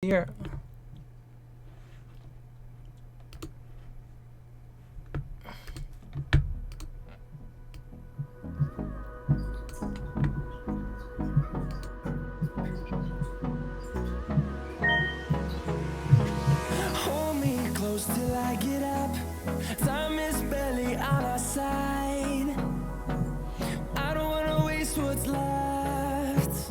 Here. Hold me close till I get up. Time is barely on our side. I don't wanna waste what's left.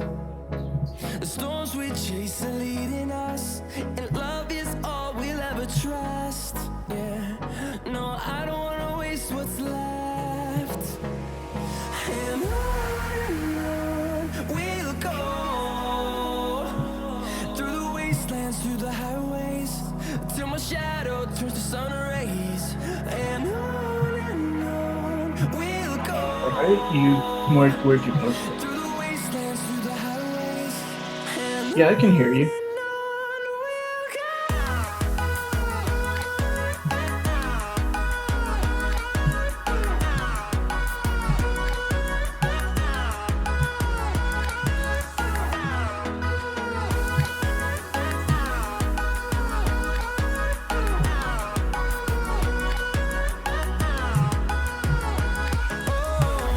The storms we chase are leading us, and love is all we'll ever trust. Yeah, no, I don't wanna waste what's left. And on we'll go, through the wastelands, through the highways, till my shadow turns to sun rays. And on we'll go. Alright, where'd you post it? Through the wastelands, through the highways. And Yeah, I can hear you. on we'll go.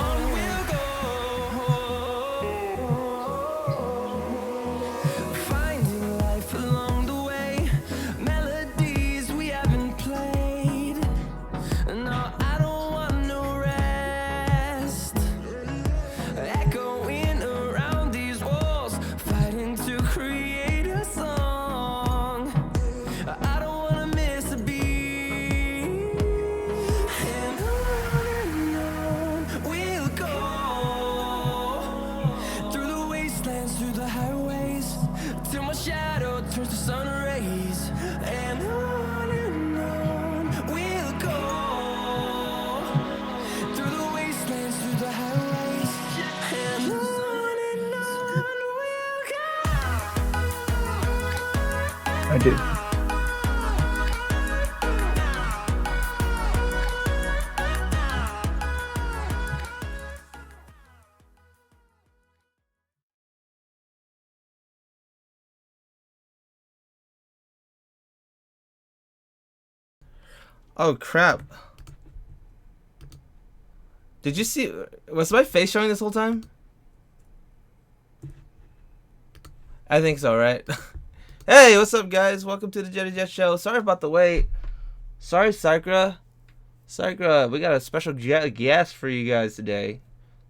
On we'll go. Finding life along the way, melodies we haven't played. No, I don't want no rest. Echoing around these walls, fighting to create a song. I don't wanna miss a beat. And on we'll go, through the wastelands, through the highways, till my shadow turns to sun rays. And on we'll go, through the wastelands, through the highways. And on we'll go. I did. Oh crap. Did you see? Was my face showing this whole time? I think so, right? Hey, what's up, guys? Welcome to the Jetty Jet Show. Sorry about the wait. Sorry, Sycra. Sycra, we got a special guest for you guys today.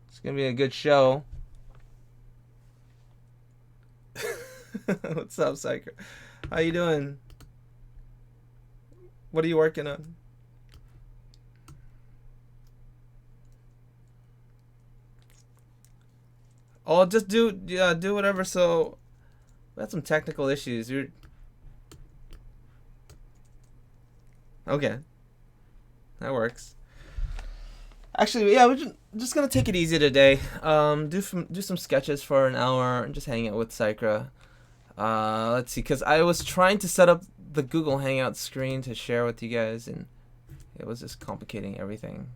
It's gonna be a good show. What's up, Sycra? How you doing? What are you working on? Oh, just do whatever. So we had some technical issues. You're okay. That works. Actually, yeah, we're just gonna take it easy today. Do some sketches for an hour and just hang out with Sycra. Let's see, cause I was trying to set up the Google Hangout screen to share with you guys, and it was just complicating everything.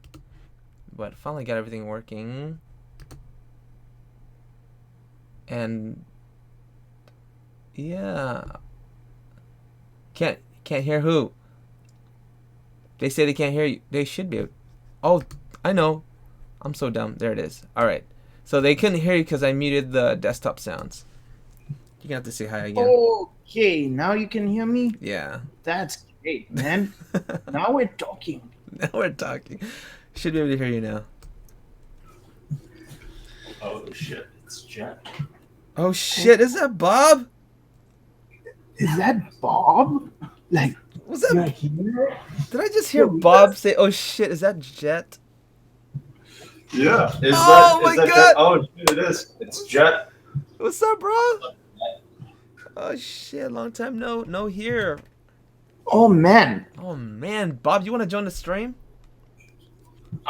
But finally got everything working. And yeah, can't hear who? They say they can't hear you. They should be. Oh, I know. I'm so dumb. There it is. All right. So they couldn't hear you because I muted the desktop sounds. You're gonna have to say hi again. Okay, now you can hear me? Yeah. That's great, man. Now we're talking. Now we're talking. Should be able to hear you now. Oh shit, it's Jet. Oh shit! Is that Bob? Is that Bob? Like, Was you're that? here? Did I just hear Yeah, Bob say, "Oh shit"? Is that Jet? Yeah. Oh my God. Jet? Oh shit, it is. It's Jet. What's up, bro? Oh shit! Long time no here. Oh, man. Oh man, Bob, you want to join the stream?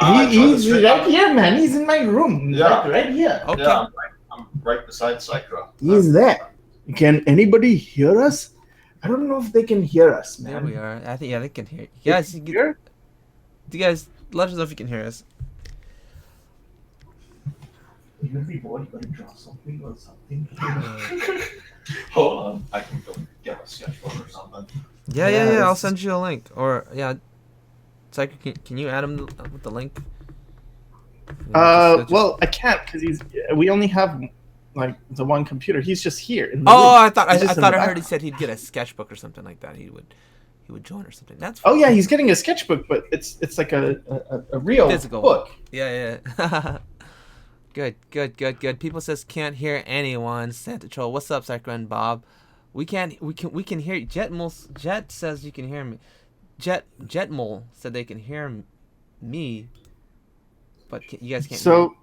He's right here, man. He's in my room. Yeah. Like, right here. Okay. Yeah, I'm right beside Sycra. He's there. Can anybody hear us? I don't know if they can hear us, There man. we are. I think they can hear you. Guys, Here? you guys, let us know if you can hear us. you gonna be bored? You gotta draw something or something. Hold on. I can go get a sketchbook or something. Yeah. Yeah, I'll it's- send you a link. Or yeah, Sycra, can you add him with the link? Just- Well, I can't because we only have like the one computer. He's just here. In the Oh, room. I thought He's just in the I heard he background. said he'd get a sketchbook or something like that. He would join or something. That's Oh yeah, he's getting a sketchbook, but it's like a real Physical. book. Yeah. Good. People says can't hear anyone. Santa Troll, what's up, Sycra and Bob? We can hear you. Jet says you can hear me. Jetmole said they can hear me, but you guys can't. Hear So me.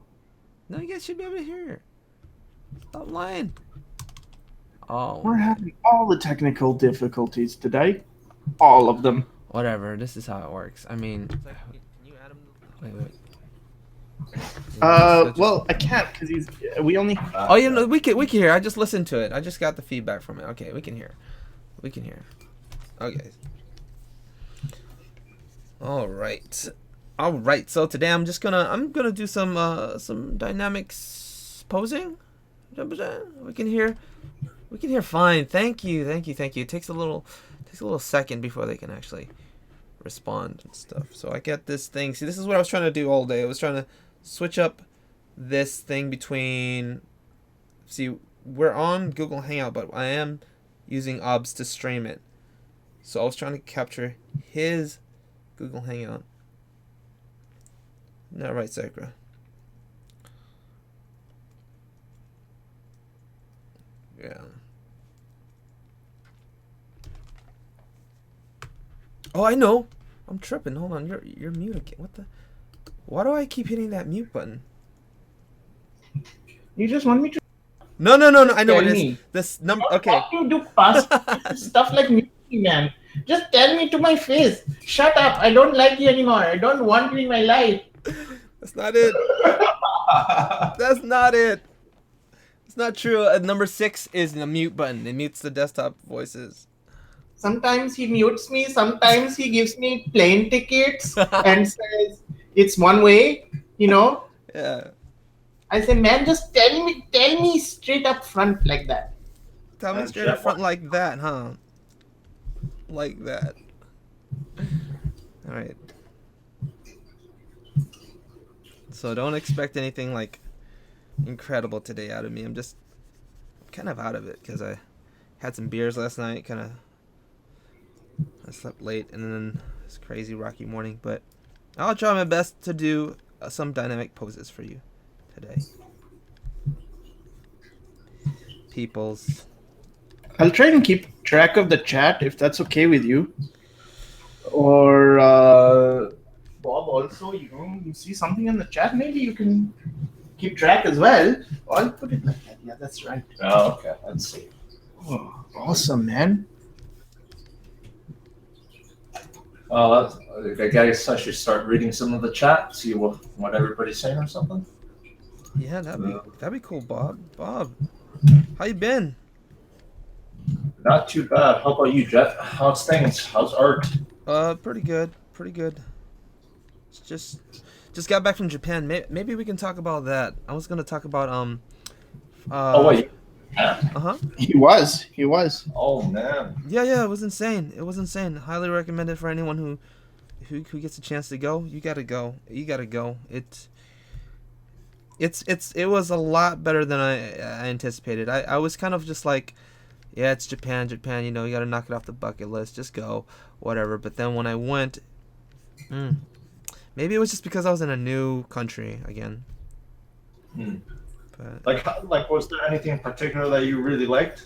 No, you guys should be able to hear. Stop lying. Oh, we're having all the technical difficulties today, all of them. whatever. This is how it works. I mean, can you add him? Wait. Well, I can't because we only. Oh, you know, we can hear. I just listened to it. I just got the feedback from it. Okay, we can hear. Okay. All right. So today I'm gonna do some dynamics posing. We can hear fine. Thank you. It takes a little second before they can actually respond and stuff. So I get this thing. See, this is what I was trying to do all day. I was trying to switch up this thing between. See, we're on Google Hangout, but I am using OBS to stream it. So I was trying to capture his Google Hangout. Not right, Sycra. Yeah. Oh, I know. I'm tripping. Hold on. You're mute again. What the? Why do I keep hitting that mute button? You just want me to No. I know Tell it is. me. This number. Okay. What you do past stuff like me, man. Just tell me to my face. Shut up. I don't like you anymore. I don't want you in my life. That's not it. That's not it. It's not true. Number 6 is the mute button. It mutes the desktop voices. Sometimes he mutes me. Sometimes he gives me plane tickets and says it's one way. Yeah. I say, man, just tell me straight up front like that. Tell me straight up front like that, huh? Like that. All right. So don't expect anything like incredible today out of me. I'm just kind of out of it because I had some beers last night. I slept late and then it's crazy rocky morning. But I'll try my best to do some dynamic poses for you today. Peoples. I'll try and keep track of the chat if that's okay with you. Or Bob, also, you see something in the chat, maybe you can keep track as well. I'll put it like that. Yeah, that's right. Oh, okay. Let's see. Oh, awesome, man. I guess I should start reading some of the chat, see what everybody's saying or something. Yeah, that'd be cool, Bob. Bob, how you been? Not too bad. How about you, Jeff? How's things? How's art? Pretty good. It's just got back from Japan. Maybe we can talk about that. I was gonna talk about Oh wait. Yeah. He was. Oh man. Yeah. It was insane. Highly recommend it for anyone who gets a chance to go. You gotta go. It was a lot better than I anticipated. I was kind of just like, yeah, it's Japan. You gotta knock it off the bucket list. Just go, whatever. But then when I went, maybe it was just because I was in a new country again. But Like, was there anything in particular that you really liked?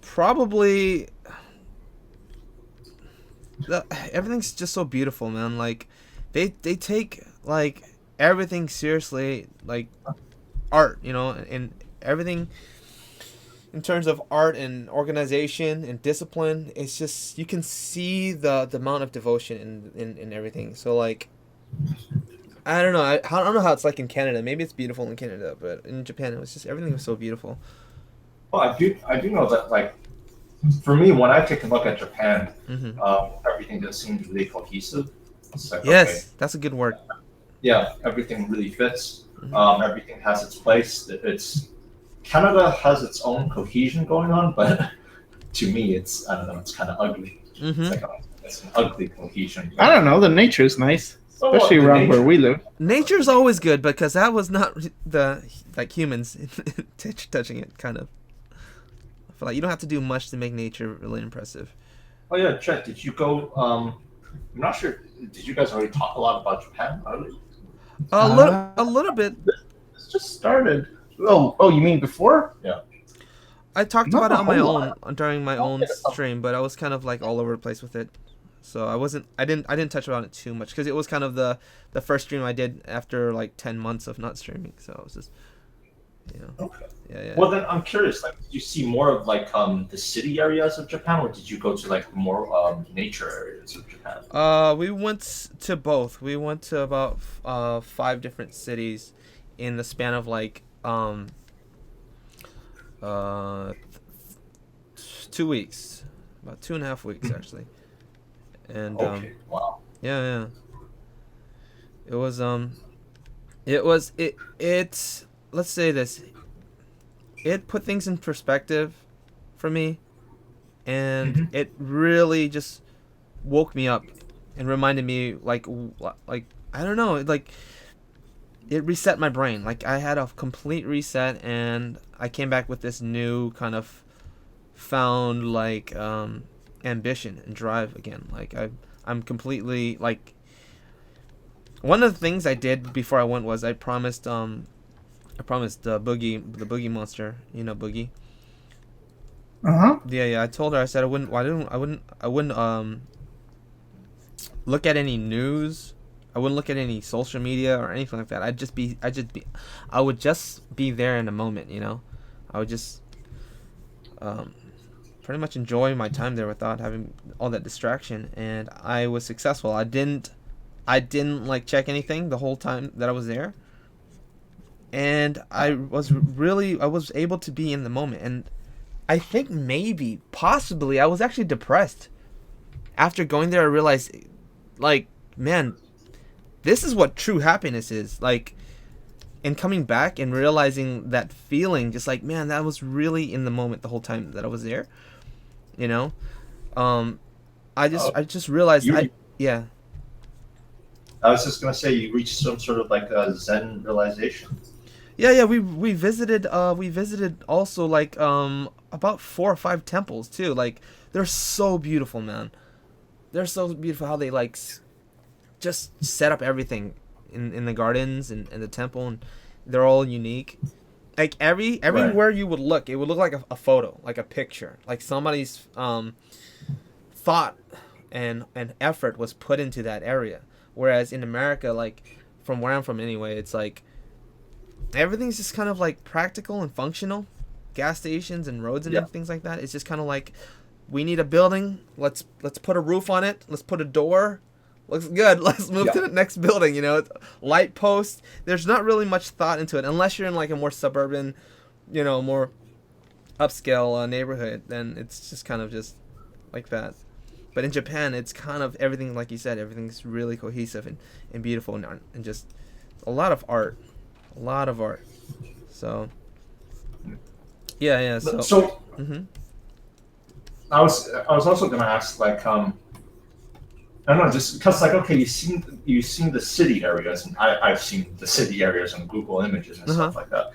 Probably. Everything's just so beautiful, man. Like, they take like everything seriously, like art, and everything in terms of art and organization and discipline. It's just, you can see the amount of devotion in everything. So like, I don't know. I don't know how it's like in Canada. Maybe it's beautiful in Canada, but in Japan, it was just, everything was so beautiful. Well, I do know that, like, for me, when I take a look at Japan, everything just seems really cohesive. It's like, Yes, okay, that's a good word. yeah, everything really fits. Mhm. Everything has its place. It's Canada has its own cohesion going on, but to me, it's I don't know. It's kind of ugly. It's Mhm. like it's an ugly cohesion. I don't know. The nature is nice, Oh, especially the around where nature. we live. Nature's always good because that was not the like humans touching it. Kind of. I feel like you don't have to do much to make nature really impressive. Oh yeah, Chet, did you go? I'm not sure. Did you guys already talk a lot about Japan? A little bit. This just started. Oh, you mean before? Yeah. I talked Not about it a on my whole own lot. during my own stream, but I was kind of like all over the place with it. So I didn't touch on it too much because it was kind of the first stream I did after like 10 months of not streaming. So I was just, you know, Okay. yeah. Well, then I'm curious. Like, did you see more of like the city areas of Japan, or did you go to like more nature areas of Japan? We went to both. We went to about 5 different cities in the span of like uh 2 weeks, about 2.5 weeks actually. And Okay. Wow. yeah. It was it let's say this. It put things in perspective for me, and Hmm. it really just woke me up and reminded me like I don't know, like it reset my brain. Like I had a complete reset and I came back with this new kind of found like ambition and drive again. Like I'm completely like one of the things I did before I went was I promised the Boogie monster, you know Boogie. Uh huh. Yeah, I told her I said I wouldn't look at any news. I wouldn't look at any social media or anything like that. I would just be there in the moment, you know. I would just um pretty much enjoy my time there without having all that distraction, and I was successful. I didn't like check anything the whole time that I was there, and I was able to be in the moment. And I think maybe possibly I was actually depressed after going there. I realized, like, man, this is what true happiness is like. And coming back and realizing that feeling, just like, man, that was really in the moment the whole time that I was there, you know. um Oh, I just realized you. yeah. I was just gonna say you reached some sort of like a Zen realization. Yeah, we visited also like about 4 or 5 temples too. Like they're so beautiful, man. They're so beautiful how they like just set up everything in the gardens and the temple, and they're all unique. Like Right. everywhere you would look, it would look like a photo, like a picture, like somebody's thought and effort was put into that area. Whereas in America, like from where I'm from anyway, it's like everything's just kind of like practical and functional. Gas stations and roads and Yeah. things like that. It's just kind of like we need a building. Let's put a roof on it. Let's put a door. Looks good. Let's move to Yeah. the next building. You know, light posts. There's not really much thought into it unless you're in like a more suburban, you know, more upscale neighborhood. Then it's just kind of just like that. But in Japan, it's kind of everything, like you said, everything's really cohesive and beautiful and just a lot of art. A lot of art. So, yeah. So, So hmm I was also gonna ask like I don't know, just because like okay, you've seen the city areas, and I've seen the city areas on Google Images and uh-huh. stuff like that.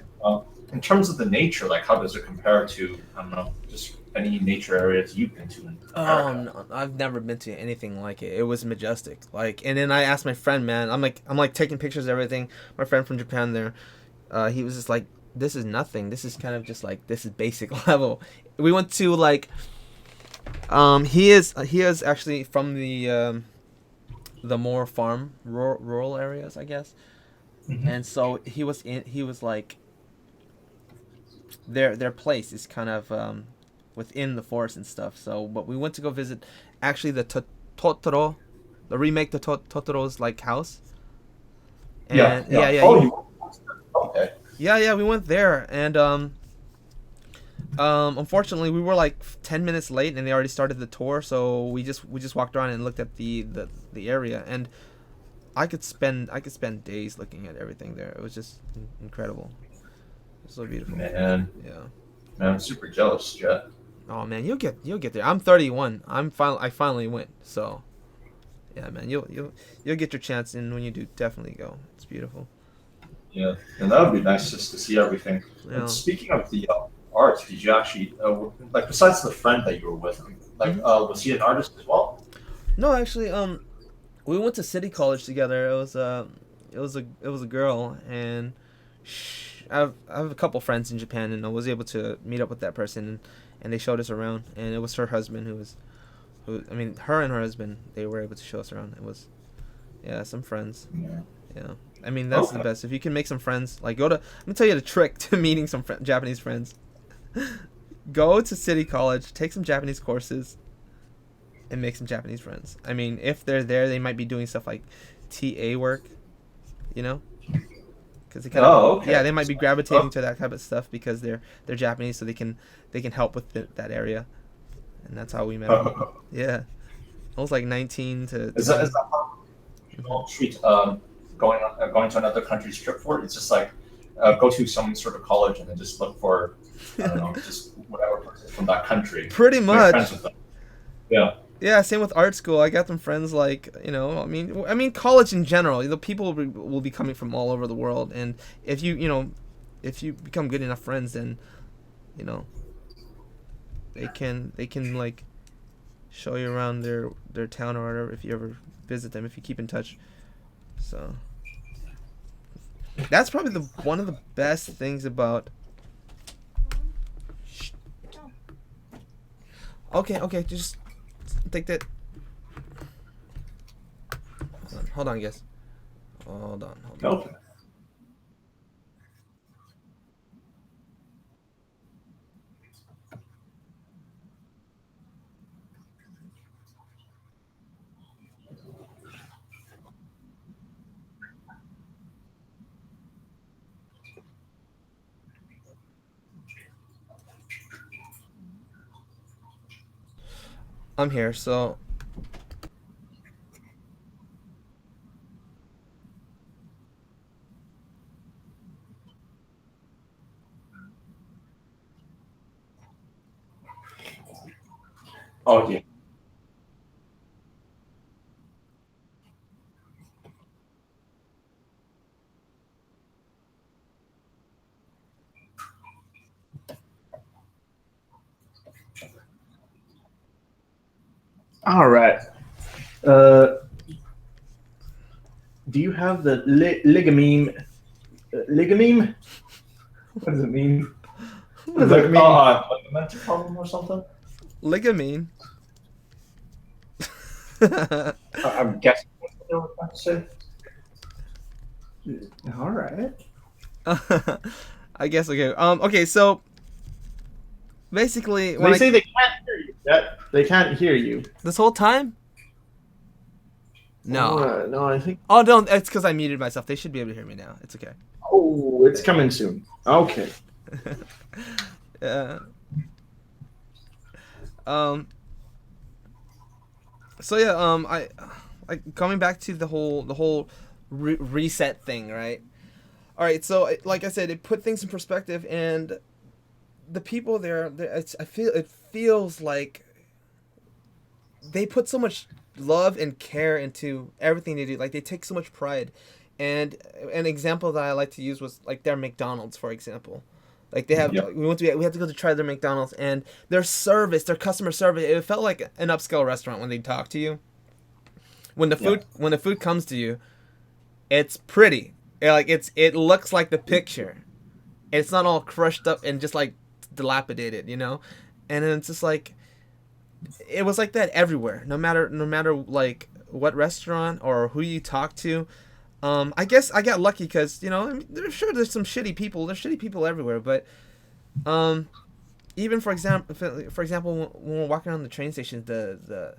In terms of the nature, like how does it compare to I don't know, just any nature areas you've been to in Oh, America? no, I've never been to anything like it. It was majestic. Like, and then I asked my friend, man. I'm like taking pictures of everything. My friend from Japan there, he was just like, "This is nothing. This is kind of just like this is basic level." We went to like, he is actually from the more farm rural areas, I guess. Hmm. And so he was like their place is kind of within the forest and stuff. So, but we went to go visit actually the Totoro, the remake to Totoro's like house. Yeah, And yeah. Oh, you okay? yeah, we went there, and unfortunately we were like 10 minutes late and they already started the tour, so we just walked around and looked at the area. And I could spend days looking at everything there. It was just incredible. It's so beautiful. Man, Yeah. man, I'm super jealous, Jet. Oh man, you'll get there. I'm 31. I finally went. So, yeah, man, you'll get your chance, and when you do, definitely go. It's beautiful. Yeah, and that would be nice just to see everything. Yeah. And speaking of the art, did you actually like besides the friend that you were with, like was he an artist as well? No, actually, we went to City College together. It was a girl, and I have a couple friends in Japan, and I was able to meet up with that person, and they showed us around, and it was her husband I mean, her and her husband, they were able to show us around. It was, yeah, some friends. Yeah. Yeah. I mean, that's the Okay. best. If you can make some friends, like let me tell you the trick to meeting some Japanese friends. Go to City College, take some Japanese courses, and make some Japanese friends. I mean, if they're there, they might be doing stuff like TA work, you know? Because they kind of, Okay. yeah, they might be gravitating to that type of stuff because they're Japanese, so they can help with that area, and that's how we met. Yeah, I was like 19 to. Is that how you all treat going to another country's trip for? It's just like go to some sort of college and then just look for I don't know, just whatever person from that country. Pretty Make friends much. with them. Yeah. Yeah, same with art school. I got them friends like, I mean college in general. The people will be coming from all over the world, and if you become good enough friends, then, they can like show you around their town or whatever if you ever visit them, if you keep in touch. So that's probably one of the best things about. Okay, just take that. Hold on, guys. Hold on. Okay. I'm here, so. Oh yeah. All right. Do you have the ligameme? Ligameme? What does it mean? What does Like, it mean? like a mental problem or something? Ligamine. I'm guessing what they were trying to say. All right. I guess okay. Okay, so basically They say they can't hear you. They can't hear you. this whole time. No. No, I think. Oh no, it's because I muted myself. They should be able to hear me now. It's okay. Oh, it's coming soon. Okay. Yeah. So yeah. I like coming back to the whole reset thing, right? All right. So like I said, it put things in perspective, and the people there, it feels like they put so much love and care into everything they do. Like they take so much pride. And an example that I like to use was like their McDonald's, for example. Like they have, Yep. we had to go to try their McDonald's, and their service, their customer service, it felt like an upscale restaurant when they talk to you. When the food comes to you, it's pretty. It looks like the picture. It's not all crushed up and just like dilapidated, And then it's just like, it was like that everywhere. No matter like what restaurant or who you talk to. I guess I got lucky because I mean, there's some shitty people. There's shitty people everywhere, but even for example, when we're walking around the train stations, the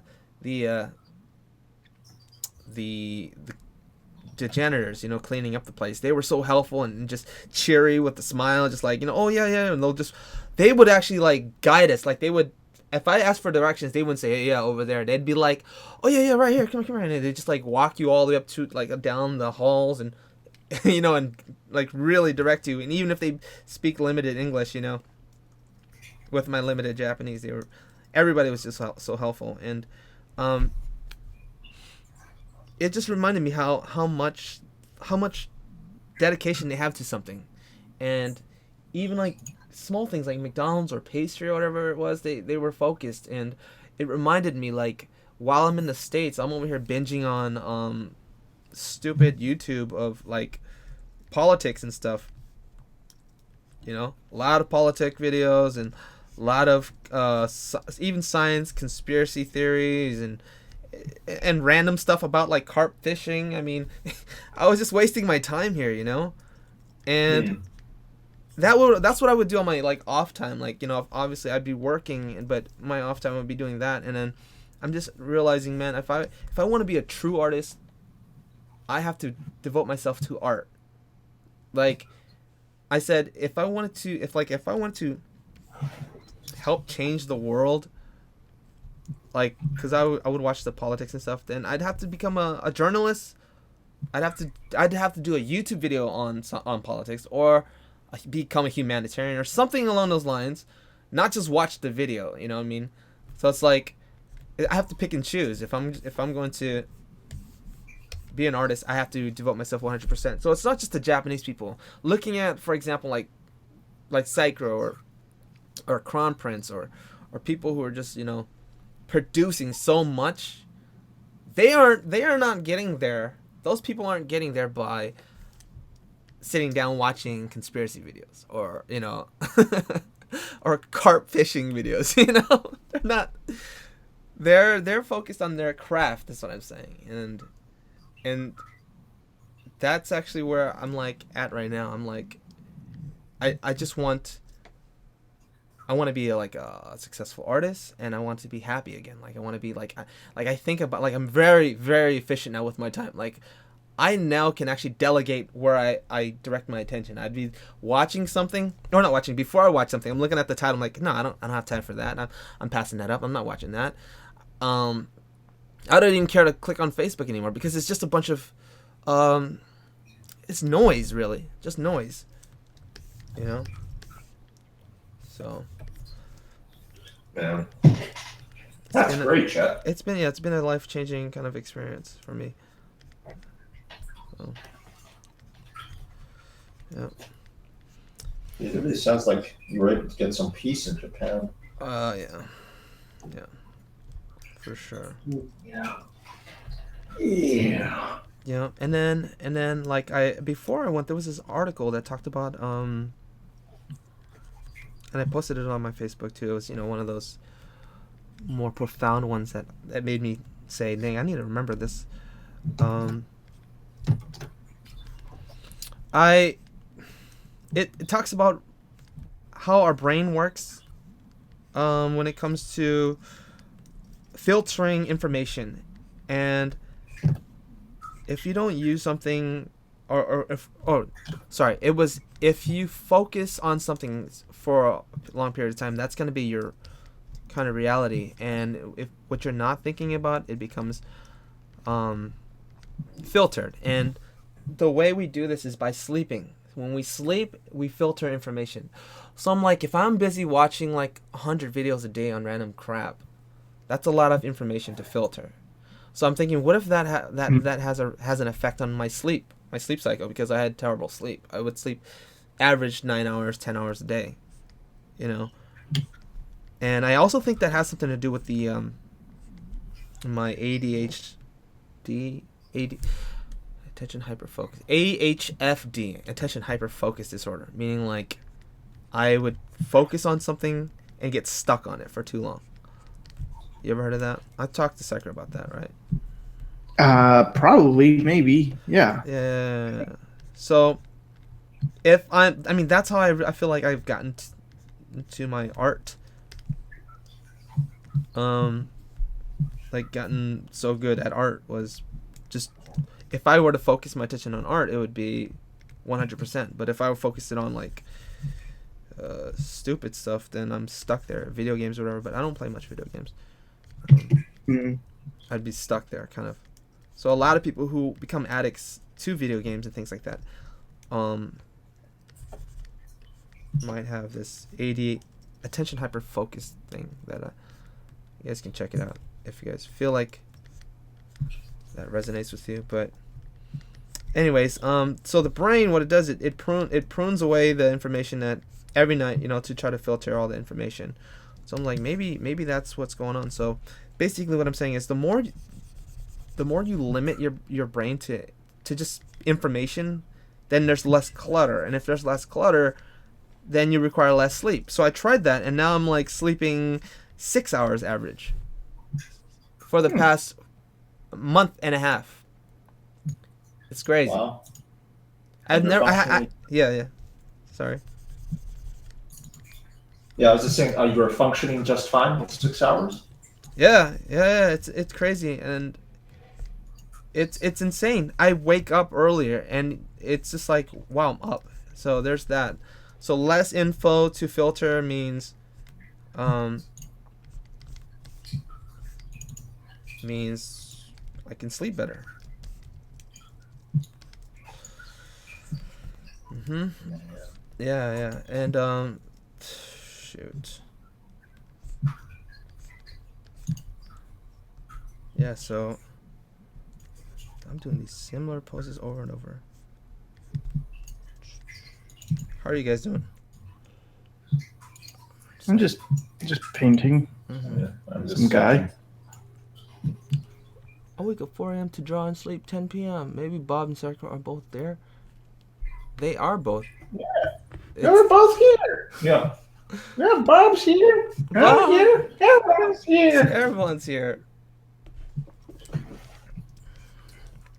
janitors, cleaning up the place, they were so helpful and just cheery with the smile, just like oh yeah, and they would actually like guide us, like they would if I asked for directions, they wouldn't say, hey, yeah, over there. They'd be like, oh yeah, yeah, right here, come here, and they just like walk you all the way up to like down the halls and and like really direct you. And even if they speak limited English, with my limited Japanese, everybody was just so helpful. And it just reminded me how much dedication they have to something. And even like small things like McDonald's or pastry or whatever it was, they were focused. And it reminded me, like, while I'm in the States, I'm over here binging on stupid YouTube of like politics and stuff. A lot of politic videos and a lot of even science conspiracy theories and random stuff about like carp fishing. I mean, I was just wasting my time here, and that's what I would do on my like off time. Like, obviously I'd be working, but my off time would be doing that. And then I'm just realizing, man, if I want to be a true artist, I have to devote myself to art. Like I said, if I wanted to help change the world, like, because I would watch the politics and stuff, then I'd have to become a journalist. I'd have to do a YouTube video on politics, or become a humanitarian or something along those lines, not just watch the video. You know what I mean? So it's like I have to pick and choose. If I'm going to be an artist, I have to devote myself 100%. So it's not just the Japanese people. Looking at, for example, like Sycra or Crown Prince or people who are just producing so much, they are not getting there. Those people aren't getting there by sitting down watching conspiracy videos or or carp fishing videos. They're not. They're focused on their craft. That's what I'm saying, and that's actually where I'm like at right now. I'm like, I just want. I want to be like a successful artist, and I want to be happy again. Like I want to be like I think about, like, I'm very, very efficient now with my time. Like I now can actually delegate where I direct my attention. I'd be watching something, or not watching. Before I watch something, I'm looking at the title. I'm like, no, I don't have time for that. I'm passing that up. I'm not watching that. I don't even care to click on Facebook anymore because it's just a bunch of it's noise, really, just noise. So. Man, that's great, Chet. It's been a life-changing kind of experience for me. So, yeah. It really sounds like you were able to get some peace in Japan. Yeah, for sure. Yeah. And then like before I went, there was this article that talked about and I posted it on my Facebook too. It was, one of those more profound ones that made me say, dang, I need to remember this. It talks about how our brain works when it comes to filtering information. And if you don't use something, if you focus on something for a long period of time, that's going to be your kind of reality. And if what you're not thinking about, it becomes filtered. And the way we do this is by sleeping. When we sleep, we filter information. So I'm like, if I'm busy watching like 100 videos a day on random crap, that's a lot of information to filter. So I'm thinking, what if that has an effect on my sleep cycle, because I had terrible sleep. I would sleep average 9 hours, 10 hours a day, And I also think that has something to do with the my ADHD, attention hyperfocus, AHFD, attention hyperfocus disorder, meaning like I would focus on something and get stuck on it for too long. You ever heard of that? I talked to Sycra about that, right? Probably, maybe, yeah. Yeah. So, that's how I feel like I've gotten to my art. Like gotten so good at art was just, if I were to focus my attention on art, it would be 100%. But if I would focus it on like stupid stuff, then I'm stuck there. Video games or whatever, but I don't play much video games. Mm. I'd be stuck there, kind of. So a lot of people who become addicts to video games and things like that, might have this AD, attention hyper focus thing that you guys can check it out if you guys feel like that resonates with you. But anyways, so the brain, what it does, it prunes away the information that every night, to try to filter all the information. So I'm like, maybe that's what's going on. So basically what I'm saying is the more you limit your brain to just information, then there's less clutter. And if there's less clutter, then you require less sleep. So I tried that, and now I'm like sleeping 6 hours average for the past month and a half. It's crazy. Wow. I've never. Yeah. Sorry. Yeah, I was just saying, you were functioning just fine with 6 hours. Yeah. It's crazy, and it's insane. I wake up earlier, and it's just like, wow, I'm up. So there's that. So less info to filter means I can sleep better. Yeah. And shoot. Yeah, so I'm doing these similar poses over and over. How are you guys doing? I'm just painting. Yeah, I'm just Some guy. I wake up 4 a.m. to draw and sleep 10 p.m. Maybe Bob and Sycra are both there. They are both. Yeah. They're both here. Yeah. Yeah, Bob's here. Bob. I'm here. Everyone's here. Everyone's here.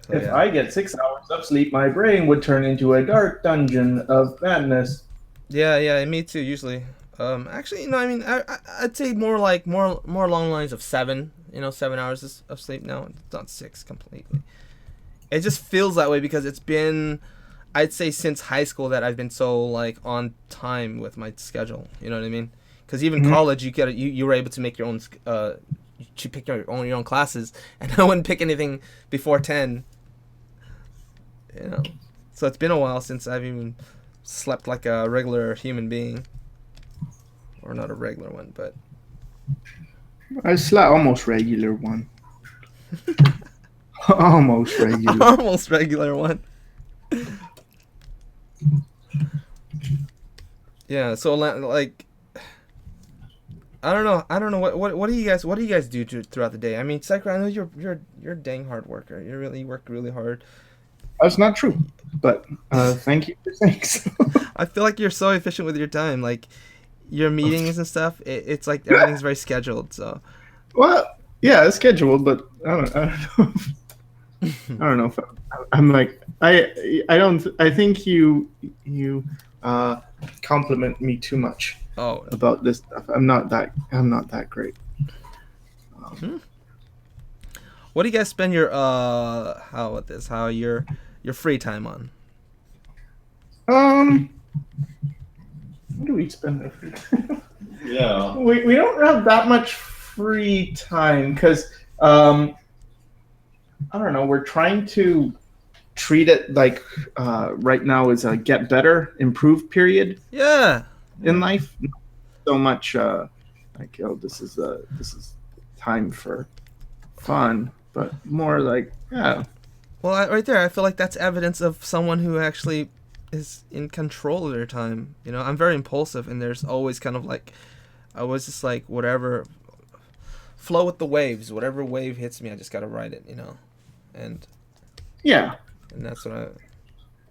So, If I get 6 hours of sleep, my brain would turn into a dark dungeon of madness. Yeah, me too. Usually, actually, I'd say more along the lines of 7. 7 hours of sleep now. It's not 6 completely. It just feels that way because it's been, I'd say, since high school that I've been so like on time with my schedule. You know what I mean? Because even college, you were able to make your own. You pick your own classes, and I wouldn't pick anything before 10. So it's been a while since I've even slept like a regular human being, or not a regular one, but I slept almost regular one. Almost regular. almost regular one. Yeah. So like, I don't know. What do you guys do throughout the day? I mean, Sycra, I know you're a dang hard worker. You work really hard. That's not true, but thank you for saying so. I feel like you're so efficient with your time. Like your meetings and stuff. It's like everything's very scheduled. So. Well, yeah, it's scheduled, but I don't know. I don't know if I'm like I don't. I think you compliment me too much. Oh. About this stuff. I'm not that great. What do you guys spend your your free time on? What do we spend our free time? Yeah. We don't have that much free time because I don't know. We're trying to treat it like right now is a get better, improve period. Yeah. In life, not so much like this is time for fun, but more like Well, right there, I feel like that's evidence of someone who actually is in control of their time. I'm very impulsive, and there's always kind of like, I was just like, whatever, flow with the waves. Whatever wave hits me, I just gotta ride it, and yeah, and that's what I.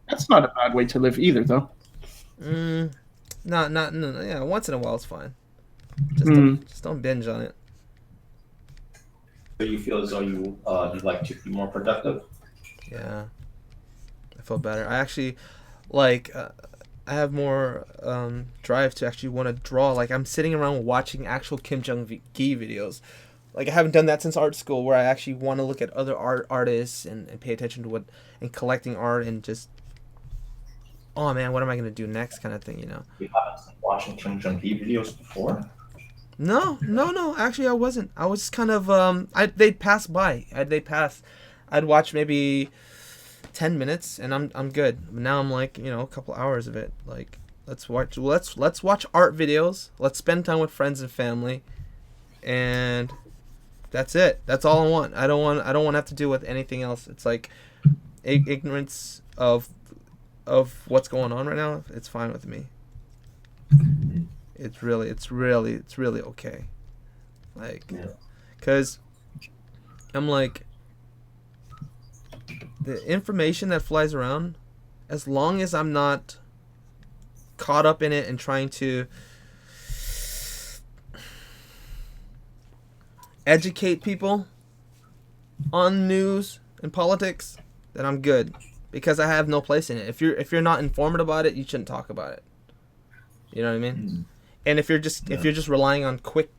That's not a bad way to live either, though. No, yeah. Once in a while, it's fine. Just don't binge on it. Do you feel as though you'd like to be more productive? Yeah, I feel better. I actually like. I have more drive to actually want to draw. Like I'm sitting around watching actual Kim Jong-gi videos. Like I haven't done that since art school, where I actually want to look at other artists and pay attention to and collecting art and just oh man, what am I gonna do next, kind of thing, you know. You haven't been watching Kim Jong Il videos before? No. Actually, I wasn't. I was kind of they'd pass by. I'd watch maybe 10 minutes, and I'm good. But now I'm like, you know, a couple hours of it. Like, let's watch art videos. Let's spend time with friends and family, and that's it. That's all I want. I don't want to have to deal with anything else. It's like ignorance of what's going on right now. It's fine with me. It's really okay. Like, cause I'm like, the information that flies around, as long as I'm not caught up in it and trying to educate people on news and politics, then I'm good, because I have no place in it. If you're not informed about it, you shouldn't talk about it. You know what I mean? And if you're just relying on quick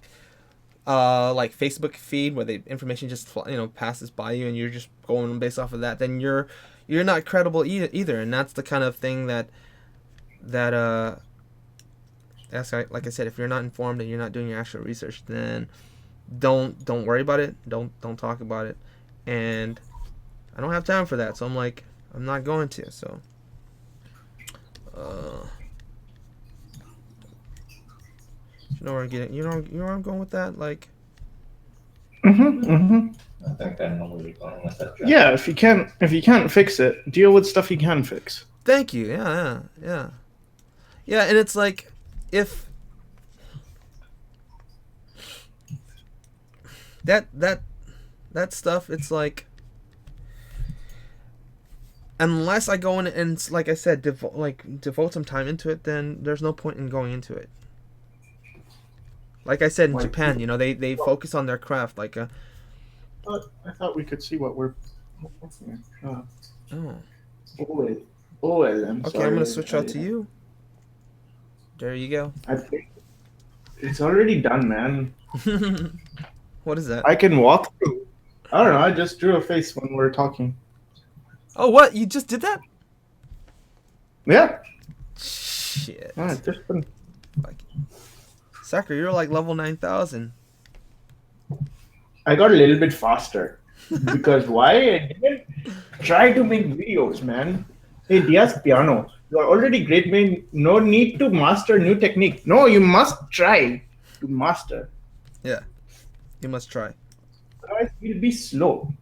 like Facebook feed where the information just passes by you and you're just going based off of that, then you're not credible either. And that's the kind of thing that that's like I said, if you're not informed and you're not doing your actual research, then don't worry about it. Don't talk about it. And I don't have time for that, so I'm like, I'm not going to. So you know where I'm getting, you know where I'm going with that, like. I think I know where you're going with that. Yeah, if you can't fix it, deal with stuff you can fix. Thank you. Yeah. And it's like, if that stuff, it's like, unless I go in and, like I said, devote some time into it, then there's no point in going into it. Like I said, in Japan, you know, they focus on their craft. Like, I thought we could see what we're. oh. I'm Okay, sorry. I'm gonna switch out to you. There you go. I think it's already done, man. What is that? I can walk through. I don't know. I just drew a face when we were talking. Oh, what? You just did that? Yeah. Shit. It's just been. Like, Sycra, you're like level 9,000. I got a little bit faster because why? I didn't try to make videos, man. Hey, Diaz Piano, you are already great, man. No need to master new technique. No, you must try to master. Yeah, you must try. Otherwise, you'll be slow.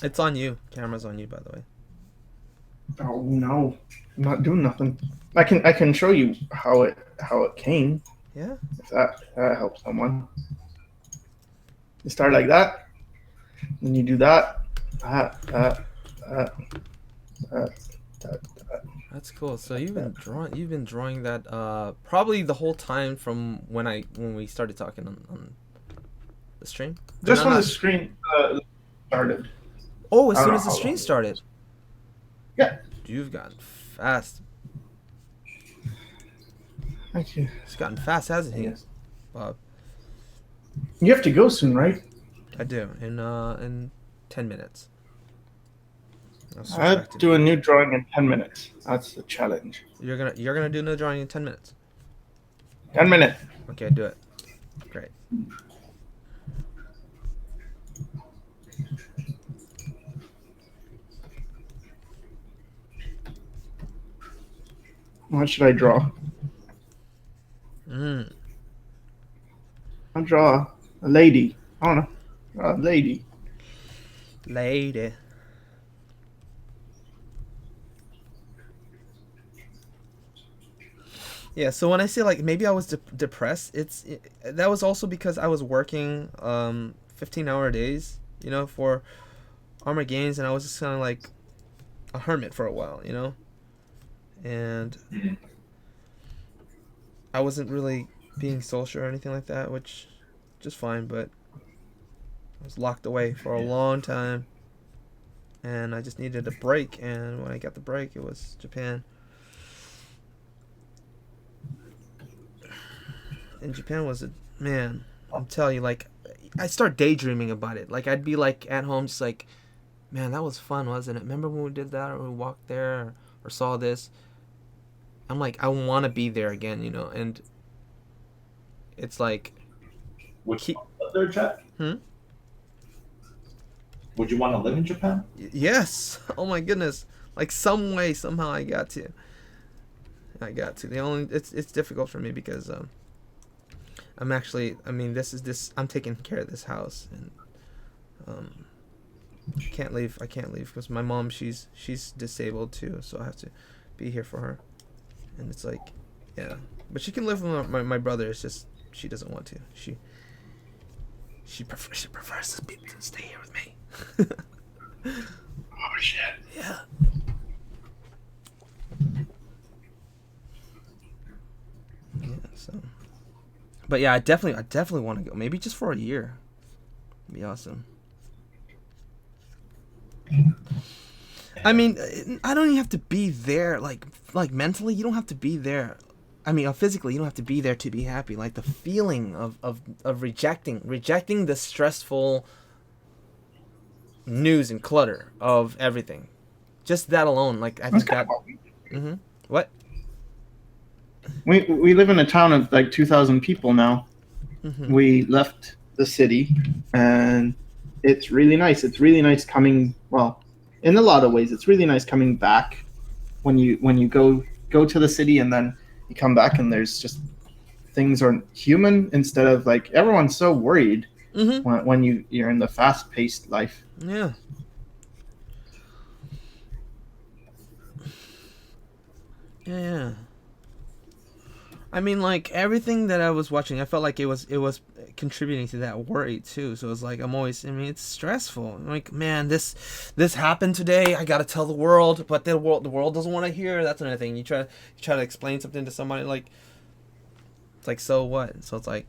It's on you. Camera's on you, by the way. Oh no, I'm not doing nothing. I can show you how it came. Yeah. If that helps someone. You start like that, then you do that. That's cool. So you've been drawing that probably the whole time from when we started talking on the stream. Just when the screen started. Oh, as soon as the stream started. Yeah. You've gotten fast. Thank you. It's gotten fast, hasn't he? Yes. Bob. You have to go soon, right? I do. In 10 minutes. I have to do a new drawing in 10 minutes. That's the challenge. You're gonna do another drawing in 10 minutes. 10 minutes. Okay, do it. Great. What should I draw? I'll draw a lady. I don't know. A lady. Lady. Yeah, so when I say like maybe I was depressed, that was also because I was working 15-hour days, you know, for Armor Games, and I was just kind of like a hermit for a while, you know, and I wasn't really being social or anything like that, which just fine, but I was locked away for a long time, and I just needed a break, and when I got the break, it was Japan. And Japan was man, I'm telling you, like, I start daydreaming about it. Like, I'd be like at home, just like, man, that was fun, wasn't it? Remember when we did that, or we walked there, or saw this? I'm like, I want to be there again, you know. And it's like, Would you keep. want to live there, Jack? Hmm? Would you want to live in Japan? Yes. Oh my goodness. Like some way, somehow, I got to. I got to. The only it's difficult for me because I'm actually. I mean, this. I'm taking care of this house, and can't leave. I can't leave because my mom. She's disabled too, so I have to be here for her. And it's like, yeah. But she can live with my brother. It's just she doesn't want to. She prefers to stay here with me. Oh shit. Yeah. Yeah. So. But yeah, I definitely want to go. Maybe just for a year. It'd be awesome. I mean, I don't even have to be there. Like mentally, you don't have to be there. I mean, physically, you don't have to be there to be happy. Like the feeling of rejecting the stressful news and clutter of everything. Just that alone, like I think that. Mm-hmm. What? We live in a town of like 2,000 people now. Mm-hmm. We left the city, and it's really nice. It's really nice coming. Well, in a lot of ways, it's really nice coming back when you go to the city, and then you come back, and there's just things are human instead of like everyone's so worried Mm-hmm. when you're in the fast-paced life. Yeah. Yeah. I mean, like everything that I was watching, I felt like it was contributing to that worry too. So it's like I'm always. I mean, it's stressful. I'm like, man, this happened today. I gotta tell the world, but the world doesn't want to hear. That's another thing. You try to explain something to somebody, like it's like, so what? So it's like,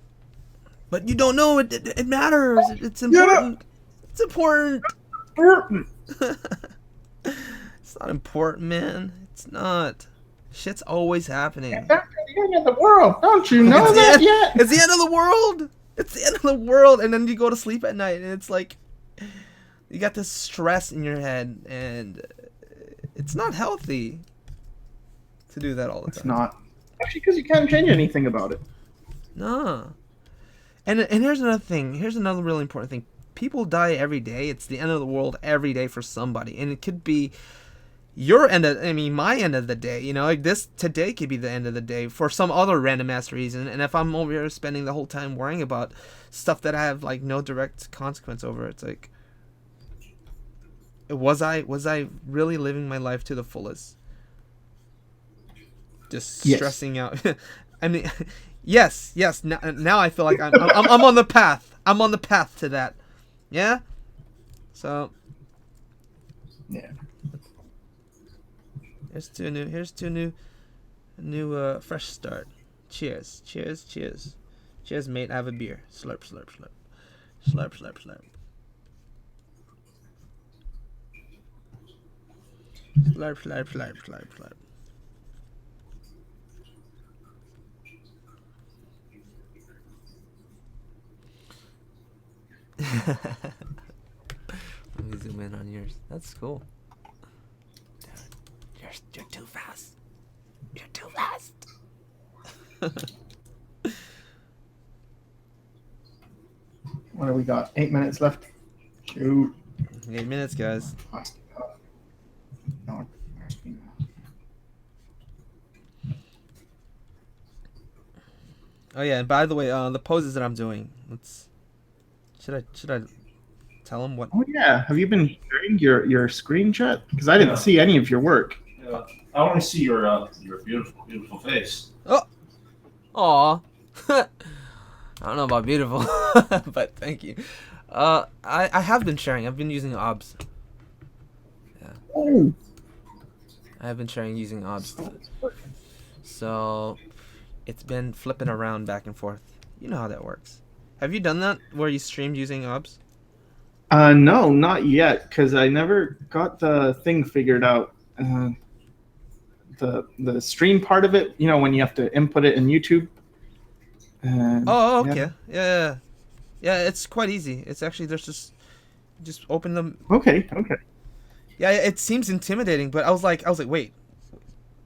but you don't know it matters. It's important. It's important. It's not important, man. It's not. Shit's always happening. Back to the end of the world. Don't you know that yet? It's the end of the world. It's the end of the world, and then you go to sleep at night, and it's like you got this stress in your head, and it's not healthy to do that all the time. It's not. Actually, because you can't change anything about it. No. And here's another thing. Here's another really important thing. People die every day. It's the end of the world every day for somebody, and it could be your end of, I mean, my end of the day, you know, like this today could be the end of the day for some other random ass reason. And if I'm over here spending the whole time worrying about stuff that I have like no direct consequence over, it's like, was I really living my life to the fullest? Just Yes. stressing out. I mean, yes. Now I feel like I'm on the path. I'm on the path to that. Yeah. So. Yeah. Here's to a new fresh start. Cheers, mate. Have a beer. Slurp. Slurp. Let me zoom in on yours. That's cool. You're too fast. You're too fast. What do we got? 8 minutes left. Shoot. 8 minutes, guys. No. Oh yeah, and by the way, the poses that I'm doing. Should I tell them what? Oh yeah. Have you been sharing your screen chat? Because I didn't Yeah. see any of your work. I want to see your beautiful face. Aw. I don't know about beautiful, but thank you. I have been sharing. I've been using OBS. Yeah, Oh. I have been sharing using OBS. So it's been flipping around back and forth. You know how that works. Have you done that where you streamed using OBS? No, not yet, because I never got the thing figured out. The stream part of it, you know, when you have to input it in YouTube. And Oh, yeah. okay. Yeah. It's quite easy. It's actually there's just open them. Okay. Okay. Yeah, it seems intimidating, but I was like, wait,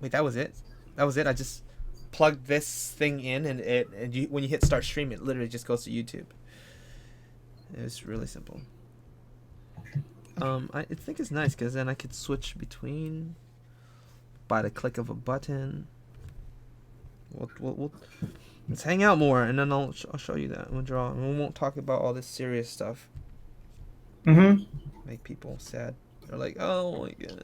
that was it. That was it. I just plugged this thing in, and when you hit start stream, it literally just goes to YouTube. It was really simple. I think it's nice because then I could switch between by the click of a button. We'll let's hang out more, and then I'll show you that. We'll draw, and we won't talk about all this serious stuff. Mm-hmm. Make people sad. They're like, oh my gosh.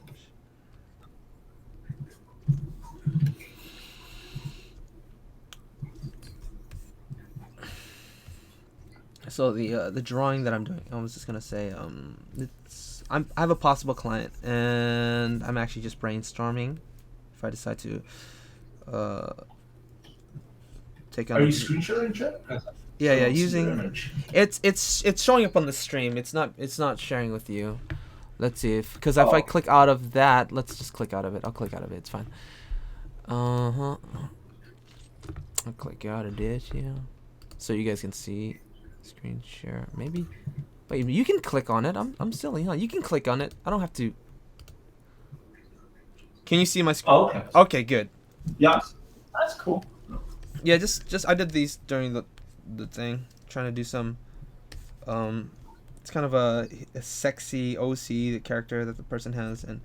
So the drawing that I'm doing, I was just gonna say, I have a possible client, and I'm actually just brainstorming if I decide to take on. Are you screen sharing, chat? Yeah, I yeah, don't see your using image. it's showing up on the stream. It's not sharing with you. Let's see because if I Oh. click out of that, let's just click out of it. I'll click out of it. It's fine. I'll click out of this, yeah. So you guys can see screen share. Maybe. Wait, you can click on it. I'm silly, huh? You can click on it. I don't have to. Can you see my screen? Oh, okay. Okay, good. Yeah, that's cool. Yeah, just I did these during the thing, trying to do some. It's kind of a sexy OC the character that the person has, and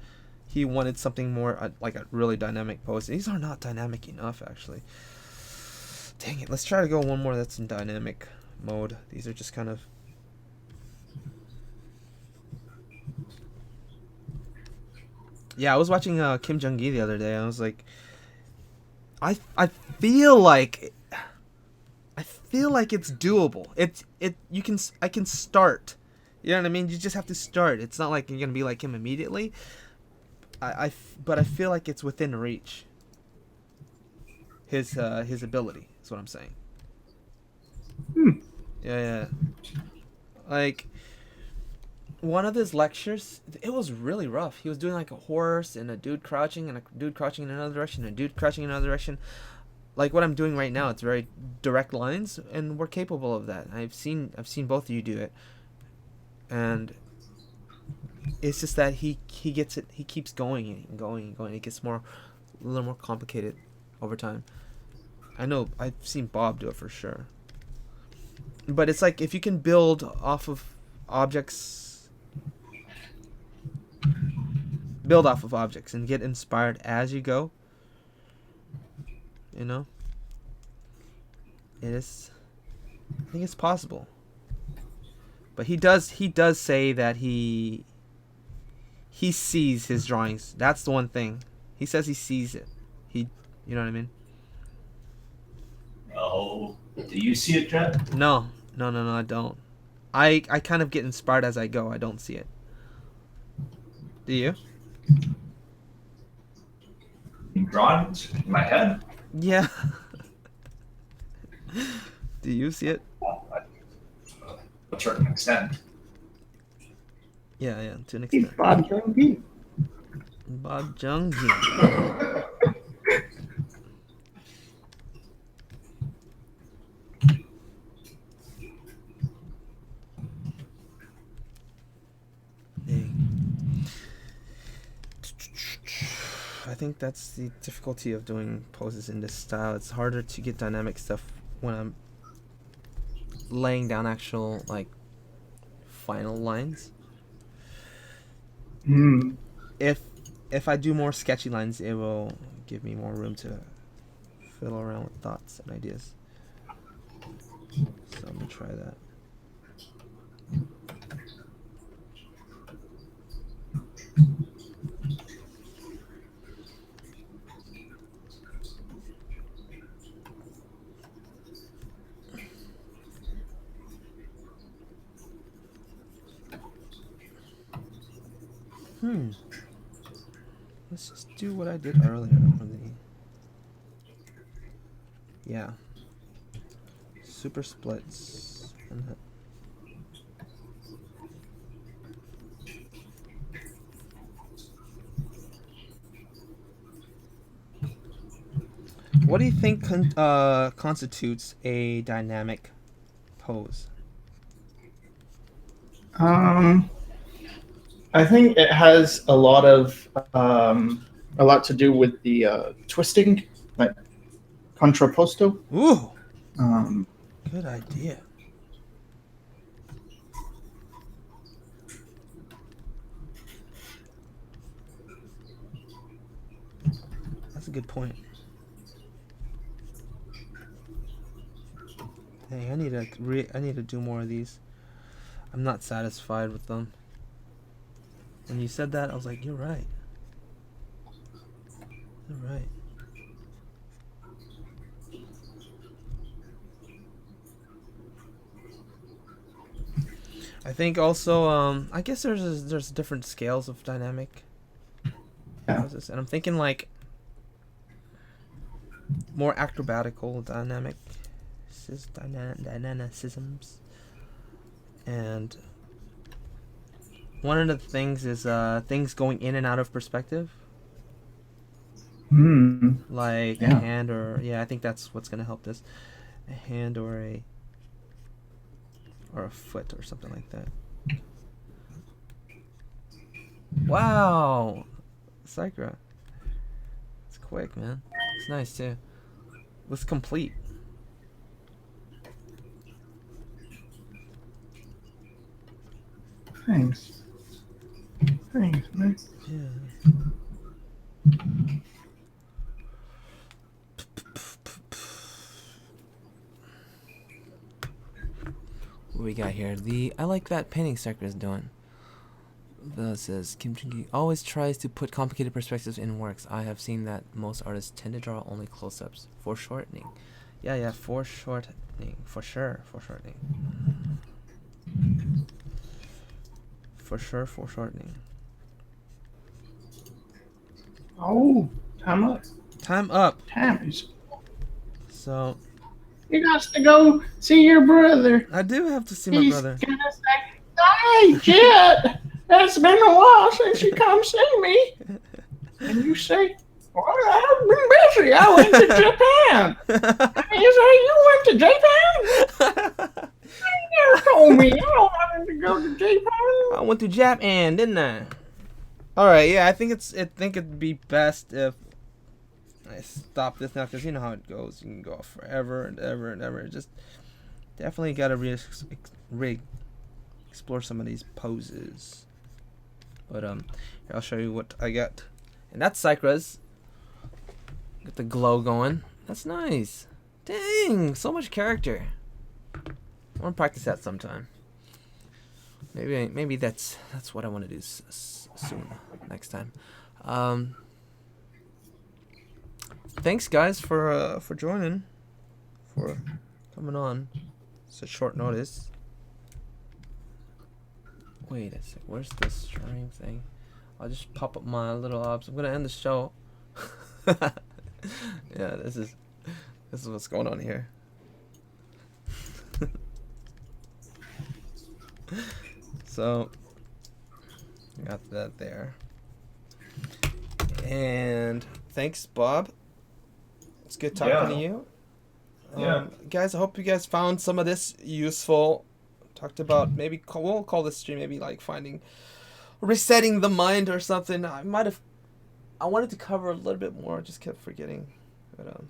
he wanted something more like a really dynamic pose. These are not dynamic enough, actually. Dang it! Let's try to go one more that's in dynamic mode. These are just kind of. Yeah, I was watching Kim Jong-gi the other day. I was like, I feel like it's doable. I can start. You know what I mean? You just have to start. It's not like you're gonna be like him immediately. But I feel like it's within reach. His ability is what I'm saying. Yeah. Like one of his lectures, it was really rough. He was doing like a horse and a dude crouching and a dude crouching in another direction and a dude crouching in another direction. Like what I'm doing right now, it's very direct lines, and we're capable of that. I've seen both of you do it, and it's just that he gets it. He keeps going and going and going. It gets a little more complicated over time. I know I've seen Bob do it for sure. But it's like if you can build off of objects, and get inspired as you go. You know, I think it's possible. But he does say that he sees his drawings. That's the one thing. He says he sees it. You know what I mean? Oh, do you see it, chat? No, I don't. I kind of get inspired as I go. I don't see it. Do you? Drawings in my head. Yeah. Do you see it? To a certain extent. Yeah, to an He's extent. Bob Jung-gi. Bob Jung-gi. Dang. I think that's the difficulty of doing poses in this style. It's harder to get dynamic stuff when I'm laying down actual like final lines. If I do more sketchy lines, it will give me more room to fiddle around with thoughts and ideas. So I'm gonna try that. Let's just do what I did earlier. Yeah. Super splits. What do you think constitutes a dynamic pose? I think it has a lot to do with the twisting, like contrapposto. Ooh, Um, good idea. That's a good point. Dang, I need to do more of these. I'm not satisfied with them. When you said that, I was like, you're right. You're right. I think also, I guess there's different scales of dynamic poses, and I'm thinking like more acrobatical dynamicisms, and one of the things is things going in and out of perspective, like a hand or I think that's what's gonna help this, a hand or a foot or something like that. Wow, Sycra, it's quick, man. It's nice too. Looks complete. Thanks, man. Yeah. What we got here? I like that painting Sycra is doing. That says Kim Jong-gi always tries to put complicated perspectives in works. I have seen that most artists tend to draw only close-ups. Foreshortening. Yeah, foreshortening. For sure, foreshortening. For sure, foreshortening. Oh, time up. Time up. Time is. So You got to go see your brother. I do have to see my brother. He's gonna say, "Hey, Jet, it's been a while since you come see me." And you say, "Well, I've been busy. I went to Japan." And you say, "You went to Japan?" You never told me. I wanted to go to Japan. I went to Japan, didn't I? All right, yeah. I think it'd be best if I stop this now, because you know how it goes. You can go forever and ever and ever. Just definitely gotta explore some of these poses. But here, I'll show you what I got, and that's Sycra's. Got the glow going. That's nice. Dang, so much character. I want to practice that sometime. Maybe that's what I want to do soon, next time. Thanks guys for joining, for coming on such short notice. Wait a sec, where's the stream thing? I'll just pop up my little obs. I'm gonna end the show. Yeah, this is what's going on here. So got that there. And thanks, Bob. It's good talking to you. Guys, I hope you guys found some of this useful. Talked about we'll call this stream maybe like resetting the mind or something. I wanted to cover a little bit more, just kept forgetting. But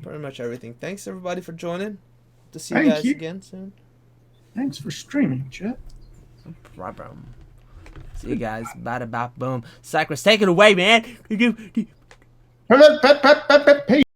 pretty much everything. Thanks everybody for joining. Hope to see you guys again soon. Thanks for streaming, Chet. No problem. See you guys. Bada bop boom. Sycra, take it away, man. Peace.